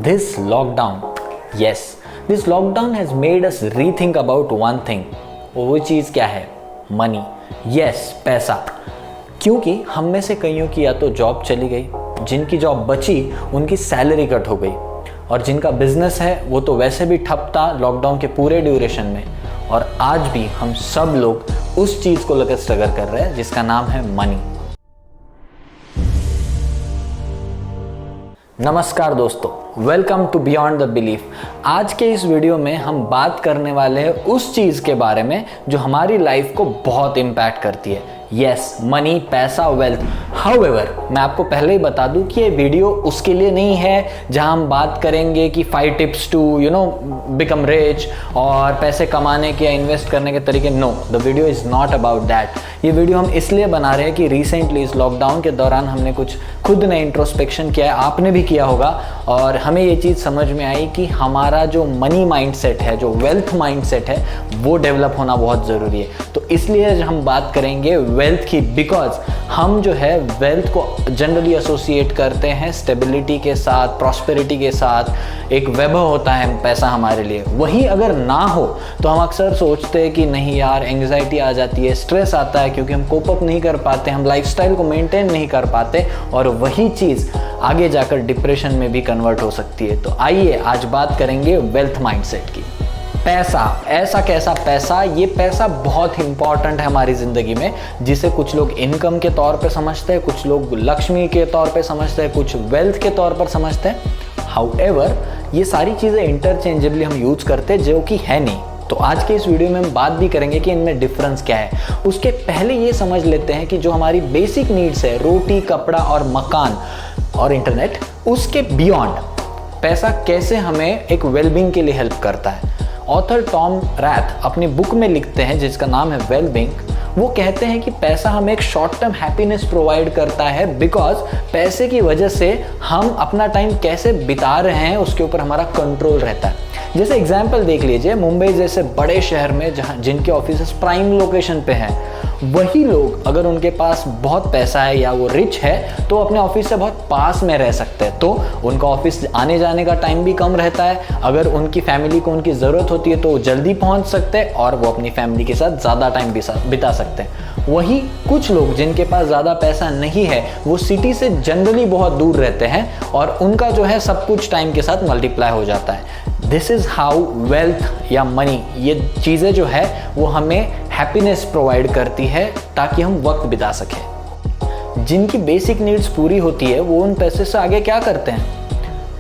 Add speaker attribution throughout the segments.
Speaker 1: This lockdown, yes, this lockdown has made us rethink about one thing. वो चीज़ क्या है? Money. Yes, पैसा. क्योंकि हम में से कईयों की या तो जॉब चली गई, जिनकी जॉब बची उनकी सैलरी कट हो गई, और जिनका बिजनेस है वो तो वैसे भी ठप था लॉकडाउन के पूरे ड्यूरेशन में. और आज भी हम सब लोग उस चीज़ को लेकर स्ट्रगल कर रहे हैं जिसका नाम है मनी. नमस्कार दोस्तों, welcome to beyond the belief. आज के इस वीडियो में हम बात करने वाले हैं उस चीज़ के बारे में जो हमारी लाइफ को बहुत इम्पैक्ट करती है. यस, मनी, पैसा, वेल्थ. हाउएवर, मैं आपको पहले ही बता दूं कि ये वीडियो उसके लिए नहीं है जहां हम बात करेंगे कि 5 टिप्स टू बिकम रिच और पैसे कमाने के या इन्वेस्ट करने के तरीके. No, the video is not about that. ये वीडियो हम इसलिए बना रहे हैं कि रिसेंटली इस लॉकडाउन के दौरान हमने कुछ खुद ने इंट्रोस्पेक्शन किया है, आपने भी किया होगा, और हमें ये चीज़ समझ में आई कि हमारा जो मनी माइंडसेट है, जो वेल्थ माइंडसेट है, वो डेवलप होना बहुत ज़रूरी है. तो इसलिए हम बात करेंगे वेल्थ की, बिकॉज हम जो है वेल्थ को जनरली एसोसिएट करते हैं स्टेबिलिटी के साथ, प्रॉस्पेरिटी के साथ. एक वैभव होता है पैसा हमारे लिए. वही अगर ना हो तो हम अक्सर सोचते हैं कि नहीं यार, एंग्जाइटी आ जाती है, स्ट्रेस आता है, क्योंकि हम कोप अप नहीं कर पाते, हम लाइफस्टाइल को मेंटेन नहीं कर पाते, और वही चीज़ आगे जाकर डिप्रेशन में भी कन्वर्ट हो सकती है. तो आइए आज बात करेंगे वेल्थ माइंडसेट की. पैसा, ऐसा कैसा पैसा? ये पैसा बहुत इंपॉर्टेंट है हमारी ज़िंदगी में, जिसे कुछ लोग इनकम के तौर पे समझते हैं, कुछ लोग लक्ष्मी के तौर पे समझते हैं, कुछ वेल्थ के तौर पर समझते हैं. हाउएवर, ये सारी चीज़ें इंटरचेंजेबली हम यूज करते हैं, जो कि है नहीं. तो आज के इस वीडियो में हम बात भी करेंगे कि इनमें डिफरेंस क्या है. उसके पहले ये समझ लेते हैं कि जो हमारी बेसिक नीड्स है, रोटी, कपड़ा और मकान और इंटरनेट, उसके बियॉन्ड पैसा कैसे हमें एक वेलबींग के लिए हेल्प करता है. ऑथर टॉम रैथ अपनी बुक में लिखते हैं जिसका नाम है वेलबींग. वो कहते हैं कि पैसा हमें एक शॉर्ट टर्म हैप्पीनेस प्रोवाइड करता है, बिकॉज पैसे की वजह से हम अपना टाइम कैसे बिता रहे हैं उसके ऊपर हमारा कंट्रोल रहता है. जैसे एग्जाम्पल देख लीजिए, मुंबई जैसे बड़े शहर में जहाँ जिनके ऑफिस प्राइम लोकेशन पे हैं, वही लोग अगर उनके पास बहुत पैसा है या वो रिच है तो अपने ऑफिस से बहुत पास में रह सकते हैं. तो उनका ऑफिस आने जाने का टाइम भी कम रहता है. अगर उनकी फैमिली को उनकी ज़रूरत होती है तो वो जल्दी पहुंच सकते हैं और वो अपनी फैमिली के साथ ज़्यादा टाइम बिता सकते हैं. वही कुछ लोग जिनके पास ज़्यादा पैसा नहीं है, वो सिटी से जनरली बहुत दूर रहते हैं और उनका जो है सब कुछ टाइम के साथ मल्टीप्लाई हो जाता है. दिस इज़ हाउ वेल्थ या मनी, ये चीज़ें जो है वो हमें हैप्पीनेस प्रोवाइड करती है ताकि हम वक्त बिता सकें. जिनकी बेसिक नीड्स पूरी होती है वो उन पैसे से आगे क्या करते हैं.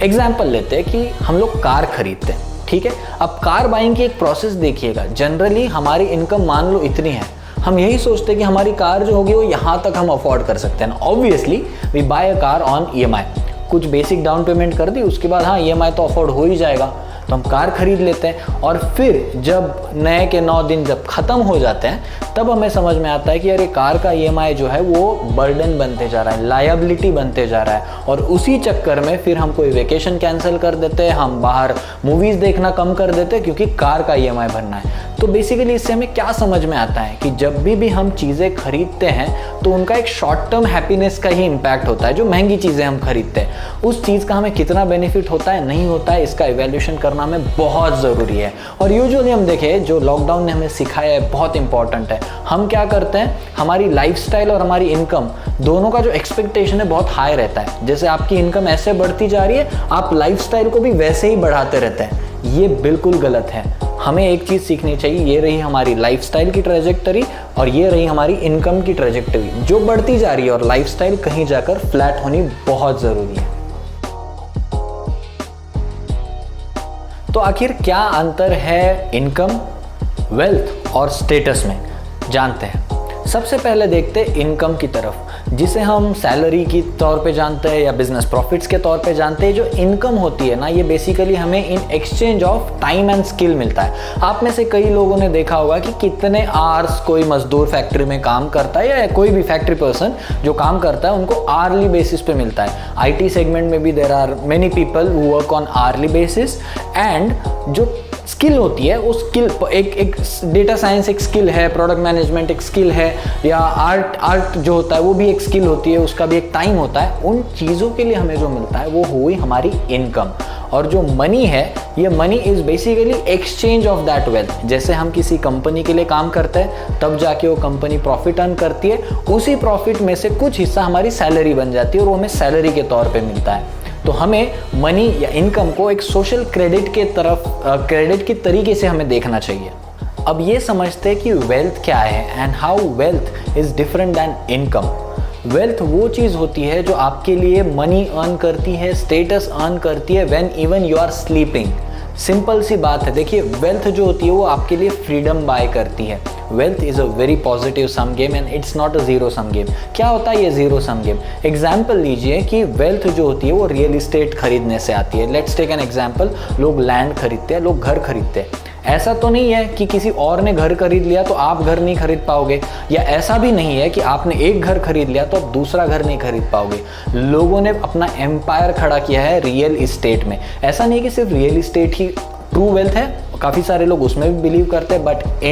Speaker 1: एग्जाम्पल लेते हैं कि हम लोग कार खरीदते हैं, ठीक है. अब कार बाइंग की एक प्रोसेस देखिएगा. जनरली हमारी इनकम मान लो इतनी है, हम यही सोचते हैं कि हमारी कार जो होगी वो यहाँ तक हम अफोर्ड कर सकते हैं. Obviously we buy a car on EMI. कुछ बेसिक डाउन पेमेंट कर दी, उसके बाद हाँ EMI तो अफोर्ड हो ही जाएगा, तो हम कार खरीद लेते हैं. और फिर जब नए के 9 दिन जब ख़त्म हो जाते हैं तब हमें समझ में आता है कि अरे कार का EMI जो है वो बर्डन बनते जा रहा है, लायबिलिटी बनते जा रहा है. और उसी चक्कर में फिर हम कोई वेकेशन कैंसिल कर देते हैं, हम बाहर मूवीज़ देखना कम कर देते हैं क्योंकि कार का EMI भरना है. तो बेसिकली इससे हमें क्या समझ में आता है कि जब भी हम चीज़ें खरीदते हैं तो उनका एक शॉर्ट टर्म हैप्पीनेस का ही इम्पैक्ट होता है. जो महंगी चीज़ें हम खरीदते हैं उस चीज़ का हमें कितना बेनिफिट होता है, नहीं होता है, इसका इवैल्यूएशन करना हमें बहुत ज़रूरी है. और यूजुअली हम देखें, जो लॉकडाउन ने हमें सिखाया है बहुत इंपॉर्टेंट है. हम क्या करते हैं, हमारी लाइफस्टाइल और हमारी इनकम दोनों का जो एक्सपेक्टेशन है बहुत हाई रहता है. जैसे आपकी इनकम ऐसे बढ़ती जा रही है, आप लाइफस्टाइल को भी वैसे ही बढ़ाते रहते हैं. ये बिल्कुल गलत है. हमें एक चीज़ सीखनी चाहिए, ये रही हमारी लाइफस्टाइल की ट्रैजेक्टरी और ये रही हमारी इनकम की ट्रैजेक्टरी, जो बढ़ती जा रही है, और लाइफस्टाइल कहीं जाकर फ्लैट होनी बहुत ज़रूरी है. तो आखिर क्या अंतर है इनकम, वेल्थ और स्टेटस में, जानते हैं. सबसे पहले देखते हैं इनकम की तरफ, जिसे हम सैलरी की तौर पे जानते हैं या बिजनेस प्रॉफिट्स के तौर पे जानते हैं. जो इनकम होती है ना, ये बेसिकली हमें in exchange of time and skill मिलता है. आप में से कई लोगों ने देखा होगा कि कितने आवर्स कोई मजदूर फैक्ट्री में काम करता है या कोई भी फैक्ट्री पर्सन जो काम करता है उनको आर्ली बेसिस पे मिलता है. IT सेगमेंट में भी there are many people who work on early basis. And जो स्किल होती है, उस स्किल एक डेटा साइंस एक स्किल है, प्रोडक्ट मैनेजमेंट एक स्किल है, या आर्ट जो होता है वो भी एक स्किल होती है, उसका भी एक टाइम होता है. उन चीज़ों के लिए हमें जो मिलता है वो हुई हमारी इनकम. और जो मनी है, ये money is basically exchange of that wealth. जैसे हम किसी कंपनी के लिए काम करते हैं, तब जाके वो कंपनी प्रॉफिट अर्न करती है, उसी प्रॉफिट में से कुछ हिस्सा हमारी सैलरी बन जाती है और वो हमें सैलरी के तौर पे मिलता है। तो हमें मनी या इनकम को एक सोशल क्रेडिट के तरफ क्रेडिट की तरीके से हमें देखना चाहिए। अब ये समझते हैं कि वेल्थ क्या है and how wealth is different than income. Wealth वो चीज़ होती है जो आपके लिए मनी अर्न करती है, स्टेटस अर्न करती है when even you are sleeping. Simple सी बात है, देखिए वेल्थ जो होती है वो आपके लिए फ्रीडम बाय करती है। Wealth is a very positive sum game and it's not a zero sum game. क्या होता है ये जीरो सम गेम? एग्जाम्पल लीजिए कि वेल्थ जो होती है वो रियल इस्टेट खरीदने से आती है। लेट्स टेक एन एग्जाम्पल, लोग लैंड खरीदते हैं, लोग घर खरीदते हैं। ऐसा तो नहीं है कि किसी और ने घर खरीद लिया तो आप घर नहीं खरीद पाओगे, या ऐसा भी नहीं है कि आपने एक घर खरीद लिया तो आप दूसरा घर नहीं खरीद पाओगे। लोगों ने अपना एम्पायर खड़ा किया है रियल इस्टेट में। ऐसा नहीं है कि सिर्फ रियल इस्टेट ही ट्रू वेल्थ है, काफ़ी सारे लोग उसमें भी बिलीव करते हैं, but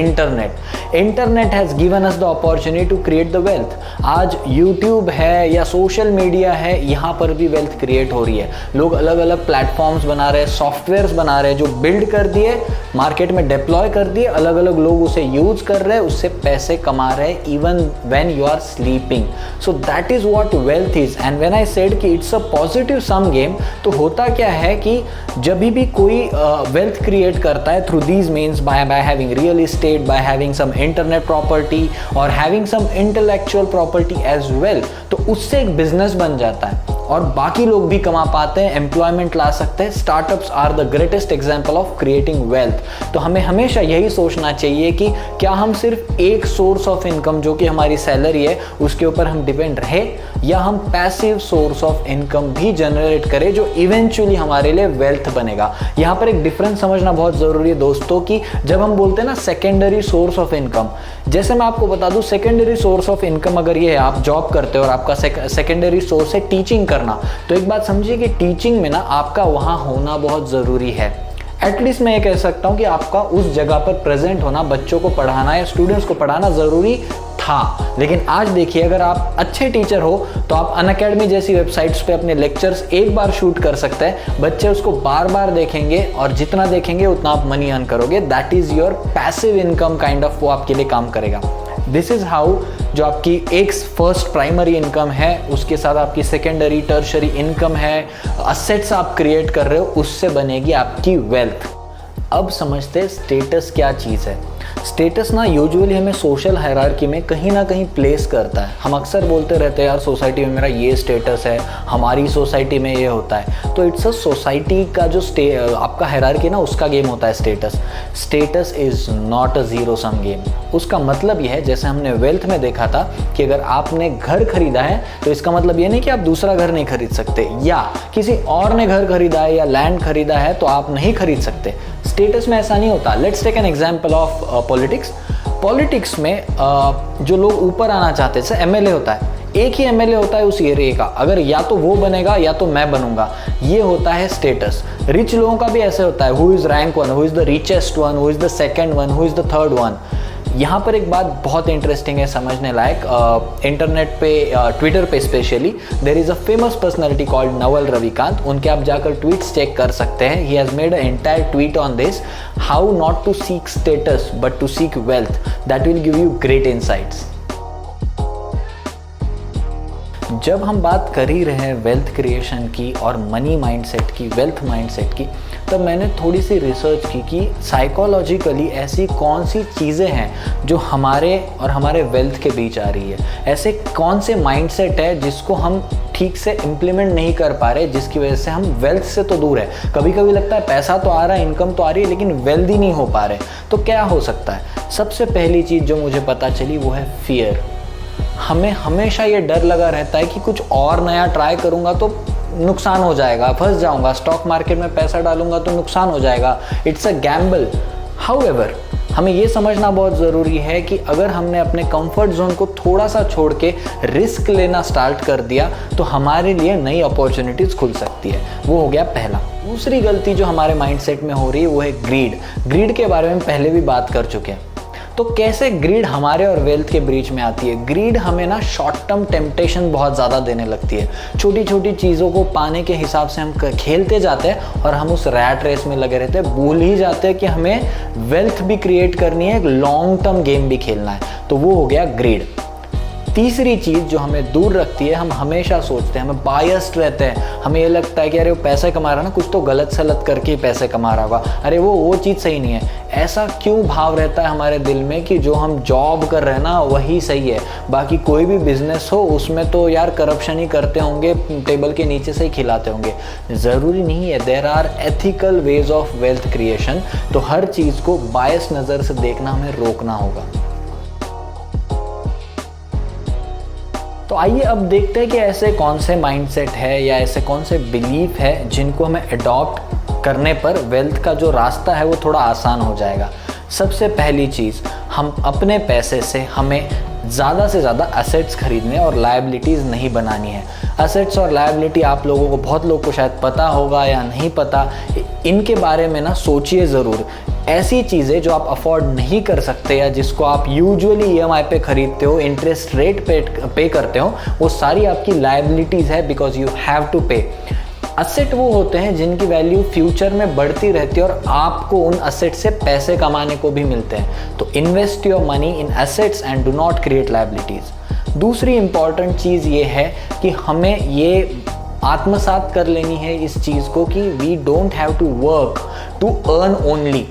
Speaker 1: internet has given us the opportunity to create the wealth. आज यूट्यूब है या सोशल मीडिया है, यहाँ पर भी वेल्थ क्रिएट हो रही है। लोग अलग अलग प्लेटफॉर्म्स बना रहे हैं, सॉफ्टवेयर्स बना रहे हैं जो बिल्ड कर दिए, मार्केट में डिप्लॉय कर दिए, अलग अलग लोग उसे यूज कर रहे हैं, उससे पैसे कमा रहे हैं even when you are sleeping. So that is what wealth is. And when I said कि it's a positive sum game, तो होता क्या है कि जब भी कोई वेल्थ क्रिएट करता है through these means, by having real estate, by having some internet property or having some intellectual property as well, तो उससे एक बिजनेस बन जाता है और बाकी लोग भी कमा पाते हैं, एम्प्लॉयमेंट ला सकते हैं। Startups are the greatest example of creating wealth. तो हमें हमेशा यही सोचना चाहिए कि क्या हम सिर्फ एक सोर्स ऑफ इनकम जो कि हमारी सैलरी है उसके ऊपर हम डिपेंड रहे, या हम पैसिव सोर्स ऑफ इनकम भी जनरेट करें जो इवेंचुअली हमारे लिए वेल्थ बनेगा। यहाँ पर एक डिफरेंस समझना बहुत ज़रूरी है दोस्तों कि जब हम बोलते हैं ना सेकेंडरी सोर्स ऑफ इनकम, जैसे मैं आपको बता दूं सेकेंडरी सोर्स ऑफ इनकम अगर ये है, आप जॉब करते हो और आपका सेकेंडरी सोर्स है टीचिंग करना, तो एक बात समझिए कि टीचिंग में ना आपका वहाँ होना बहुत ज़रूरी है। एटलीस्ट मैं ये कह सकता हूँ कि आपका उस जगह पर प्रेजेंट होना, बच्चों को पढ़ाना या स्टूडेंट्स को पढ़ाना ज़रूरी था। लेकिन आज देखिए, अगर आप अच्छे टीचर हो तो आप अनअकैडमी जैसी वेबसाइट्स पे अपने लेक्चर्स एक बार शूट कर सकते हैं, बच्चे उसको बार बार देखेंगे और जितना देखेंगे उतना आप मनी अर्न करोगे। That is your passive income kind of, वो आपके लिए काम करेगा। दिस इज़ हाउ जो आपकी एक फर्स्ट प्राइमरी इनकम है उसके साथ आपकी सेकेंडरी टर्शरी इनकम है, असेट्स आप क्रिएट कर रहे हो, उससे बनेगी आपकी वेल्थ। अब समझते हैं स्टेटस क्या चीज़ है। स्टेटस ना यूजुअली हमें सोशल हायरार्की में कहीं ना कहीं प्लेस करता है। हम अक्सर बोलते रहते हैं यार सोसाइटी में मेरा ये स्टेटस है, हमारी सोसाइटी में ये होता है। तो इट्स अ सोसाइटी का जो आपका हायरार्की ना उसका गेम होता है status. Status is not a zero sum game. उसका मतलब यह है, जैसे हमने वेल्थ में देखा था कि अगर आपने घर खरीदा है तो इसका मतलब ये नहीं कि आप दूसरा घर नहीं खरीद सकते, या किसी और ने घर खरीदा है या लैंड खरीदा है तो आप नहीं खरीद सकते। स्टेटस में ऐसा नहीं होता। Let's take an example of politics में जो लोग ऊपर आना चाहते हैं, जैसे एमएलए होता है, एक ही एमएलए होता है उस एरिया का, अगर या तो वो बनेगा या तो मैं बनूंगा, ये होता है स्टेटस। रिच लोगों का भी ऐसे होता है, who is rank one, who is the richest one, who is the second one, who is the third one. यहाँ पर एक बात बहुत इंटरेस्टिंग है समझने लायक। इंटरनेट पे ट्विटर पे specially there is a famous personality called Naval Ravikant. उनके आप जाकर ट्वीट्स चेक कर सकते हैं। He has made an entire tweet on this, how not to seek status but to seek wealth, that will give you great insights. जब हम बात कर ही रहे हैं वेल्थ क्रिएशन की और मनी माइंडसेट की, वेल्थ माइंडसेट की, तब मैंने थोड़ी सी रिसर्च की कि साइकोलॉजिकली ऐसी कौन सी चीज़ें हैं जो हमारे और हमारे वेल्थ के बीच आ रही है। ऐसे कौन से माइंडसेट है जिसको हम ठीक से इम्प्लीमेंट नहीं कर पा रहे, जिसकी वजह से हम वेल्थ से तो दूर है। कभी कभी लगता है पैसा तो आ रहा है, इनकम तो आ रही है, लेकिन वेल्दी नहीं हो पा रहे। तो क्या हो सकता है? सबसे पहली चीज़ जो मुझे पता चली वो है फियर। हमें हमेशा ये डर लगा रहता है कि कुछ और नया ट्राई करूँगा तो नुकसान हो जाएगा, फंस जाऊंगा, स्टॉक मार्केट में पैसा डालूंगा तो नुकसान हो जाएगा, इट्स अ गैम्बल। हाउएवर, हमें ये समझना बहुत ज़रूरी है कि अगर हमने अपने कंफर्ट जोन को थोड़ा सा छोड़ के रिस्क लेना स्टार्ट कर दिया तो हमारे लिए नई अपॉर्चुनिटीज़ खुल सकती है। वो हो गया पहला। दूसरी गलती जो हमारे माइंडसेट में हो रही है वो है ग्रीड। ग्रीड के बारे में पहले भी बात कर चुके हैं। तो कैसे ग्रीड हमारे और वेल्थ के बीच में आती है? ग्रीड हमें ना शॉर्ट टर्म टेम्पटेशन बहुत ज़्यादा देने लगती है। छोटी छोटी चीज़ों को पाने के हिसाब से हम खेलते जाते हैं और हम उस रैट रेस में लगे रहते हैं, भूल ही जाते हैं कि हमें वेल्थ भी क्रिएट करनी है, एक लॉन्ग टर्म गेम भी खेलना है। तो वो हो गया ग्रीड। तीसरी चीज़ जो हमें दूर रखती है, हम हमेशा सोचते हैं, हमें बायस्ड रहते हैं, हमें ये लगता है कि अरे वो पैसे कमा रहा है ना, कुछ तो गलत सलत करके ही पैसे कमा रहा होगा, अरे वो चीज़ सही नहीं है। ऐसा क्यों भाव रहता है हमारे दिल में कि जो हम जॉब कर रहे हैं ना वही सही है, बाकी कोई भी बिजनेस हो उसमें तो यार करप्शन ही करते होंगे, टेबल के नीचे से ही खिलाते होंगे। ज़रूरी नहीं है, there are ethical ways of wealth creation. तो हर चीज़ को बायस नज़र से देखना हमें रोकना होगा। तो आइए अब देखते हैं कि ऐसे कौन से माइंडसेट है या ऐसे कौन से बिलीफ है जिनको हमें अडॉप्ट करने पर वेल्थ का जो रास्ता है वो थोड़ा आसान हो जाएगा। सबसे पहली चीज़, हम अपने पैसे से हमें ज़्यादा से ज़्यादा एसेट्स खरीदने और लायबिलिटीज़ नहीं बनानी है। एसेट्स और लायबिलिटी आप लोगों को, बहुत लोगों को शायद पता होगा या नहीं पता, इनके बारे में ना सोचिए ज़रूर। ऐसी चीज़ें जो आप अफोर्ड नहीं कर सकते या जिसको आप यूजुअली EMI पे खरीदते हो, इंटरेस्ट रेट पे करते हो, वो सारी आपकी लायबिलिटीज़ है, बिकॉज यू हैव टू पे। असेट वो होते हैं जिनकी वैल्यू फ्यूचर में बढ़ती रहती है और आपको उन असेट से पैसे कमाने को भी मिलते हैं। तो invest your money in assets and do not create liabilities. दूसरी इंपॉर्टेंट चीज़ ये है कि हमें ये आत्मसात कर लेनी है इस चीज़ को कि we don't have to work to earn only,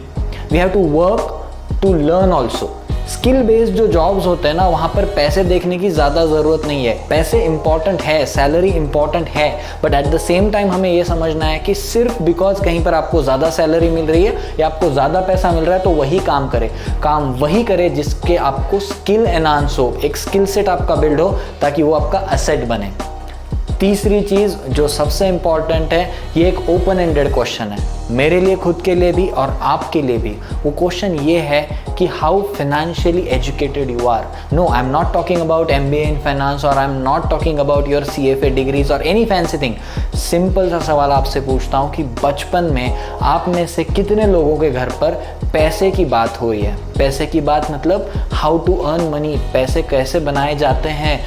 Speaker 1: we have to work to learn also. Skill based जो जॉब्स होते हैं ना, वहाँ पर पैसे देखने की ज़्यादा ज़रूरत नहीं है। पैसे इंपॉर्टेंट है, सैलरी इंपॉर्टेंट है, but at the same time हमें ये समझना है कि सिर्फ बिकॉज कहीं पर आपको ज़्यादा सैलरी मिल रही है या आपको ज़्यादा पैसा मिल रहा है तो वही काम करे। काम वही करे जिसके आपको स्किल एनहांस हो, एक स्किल सेट आपका बिल्ड हो, ताकि वो आपका एसेट बने। तीसरी चीज़ जो सबसे इम्पॉर्टेंट है, ये एक ओपन एंडेड क्वेश्चन है, मेरे लिए खुद के लिए भी और आपके लिए भी। वो क्वेश्चन ये है कि how financially educated you are. No, I am not talking about MBA in finance और I am not talking about your CFA degrees और एनी फैंसी थिंग। सिंपल सा सवाल आपसे पूछता हूँ कि बचपन में आप में से कितने लोगों के घर पर पैसे की बात हुई है? पैसे की बात मतलब हाउ टू अर्न मनी, पैसे कैसे बनाए जाते हैं,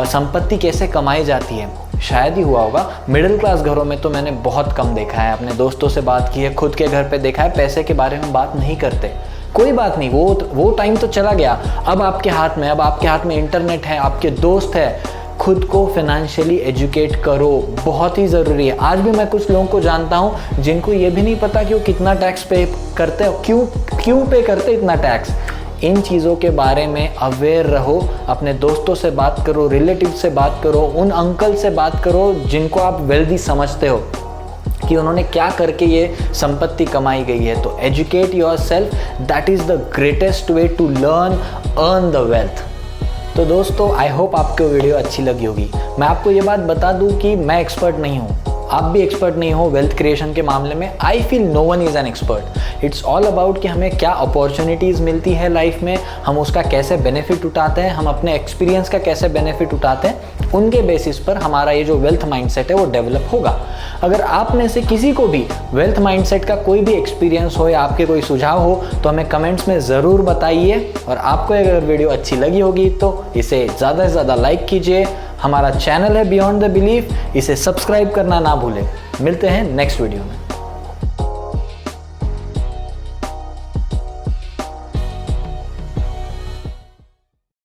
Speaker 1: संपत्ति कैसे कमाई जाती है। शायद ही हुआ होगा। मिडिल क्लास घरों में तो मैंने बहुत कम देखा है, अपने दोस्तों से बात की है, खुद के घर पे देखा है, पैसे के बारे में बात नहीं करते। कोई बात नहीं, वो टाइम तो चला गया। अब आपके हाथ में, अब आपके हाथ में इंटरनेट है, आपके दोस्त है। खुद को फाइनेंशियली एजुकेट करो, बहुत ही ज़रूरी है। आज भी मैं कुछ लोगों को जानता हूँ जिनको ये भी नहीं पता कि वो कितना टैक्स पे करते हैं, क्यों पे करते इतना टैक्स। इन चीज़ों के बारे में अवेयर रहो, अपने दोस्तों से बात करो, रिलेटिव से बात करो, उन अंकल से बात करो जिनको आप वेल्दी समझते हो कि उन्होंने क्या करके ये संपत्ति कमाई गई है। तो educate yourself, that is the greatest way to learn earn the wealth. तो दोस्तों, आई होप आपको वीडियो अच्छी लगी होगी। मैं आपको ये बात बता दूं कि मैं एक्सपर्ट नहीं हूँ, आप भी एक्सपर्ट नहीं हो वेल्थ क्रिएशन के मामले में। I feel no one is an expert. It's all about कि हमें क्या अपॉर्चुनिटीज़ मिलती है लाइफ में, हम उसका कैसे बेनिफिट उठाते हैं, हम अपने एक्सपीरियंस का कैसे बेनिफिट उठाते हैं। उनके बेसिस पर हमारा ये जो वेल्थ माइंडसेट है वो डेवलप होगा। अगर आप में से किसी को भी वेल्थ माइंडसेट का कोई भी एक्सपीरियंस हो या आपके कोई सुझाव हो तो हमें कमेंट्स में ज़रूर बताइए। और आपको अगर वीडियो अच्छी लगी होगी तो इसे ज़्यादा से ज़्यादा लाइक कीजिए। हमारा चैनल है बियॉन्ड द बिलीफ, इसे सब्सक्राइब करना ना भूलें। मिलते हैं नेक्स्ट वीडियो में।